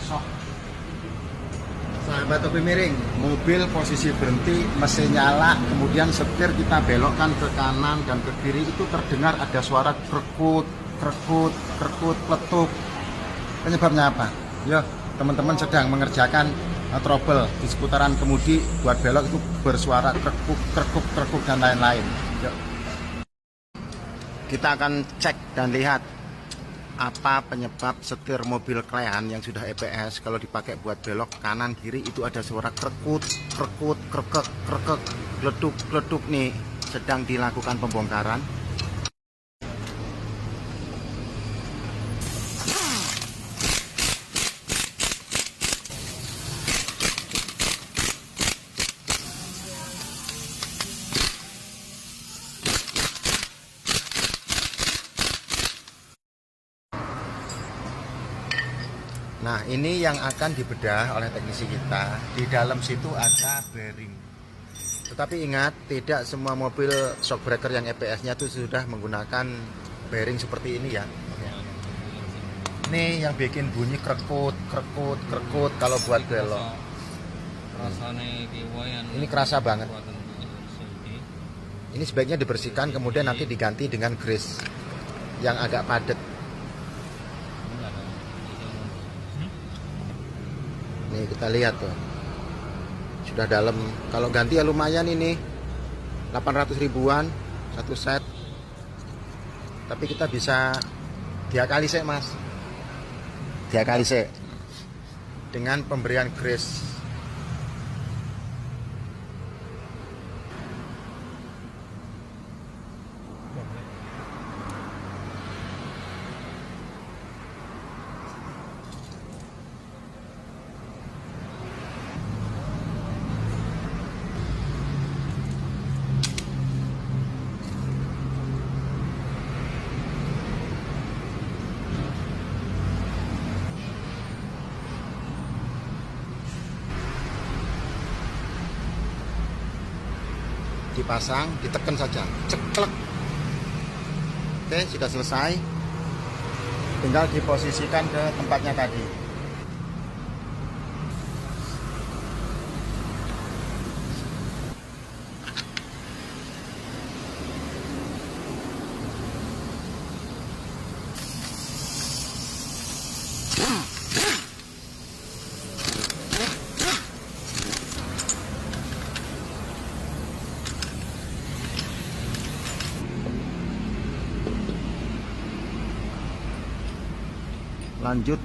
sok. Sahabat topi miring, mobil posisi berhenti, mesin nyala, kemudian setir kita belokkan ke kanan dan ke kiri, itu terdengar ada suara krekut, krekut, krekut, peletuk. Penyebabnya apa? Ya, teman-teman sedang mengerjakan trouble di seputaran kemudi, buat belok itu bersuara krekuk, krekuk, krekuk dan lain-lain. Yuk. Kita akan cek dan lihat apa penyebab setir mobil Klean yang sudah EPS kalau dipakai buat belok kanan kiri itu ada suara krekut, krekut, krekek, krekek, gleduk, gleduk. Nih sedang dilakukan pembongkaran. Nah, ini yang akan dibedah oleh teknisi kita. Di dalam situ ada bearing. Tetapi ingat, tidak semua mobil shock breaker yang EPS-nya itu sudah menggunakan bearing seperti ini ya. Ini yang bikin bunyi krekut, krekut, krekut kalau buat belok. Ini kerasa banget. Ini sebaiknya dibersihkan, kemudian nanti diganti dengan grease yang agak padat. Nih kita lihat tuh, sudah dalam. Kalau ganti ya lumayan ini, 800 ribuan satu set. Tapi kita bisa 3 kali sih mas, 3 kali sih dengan pemberian grease. Dipasang, ditekan saja, ceklek. Oke, sudah selesai. Tinggal diposisikan ke tempatnya tadi. Lanjut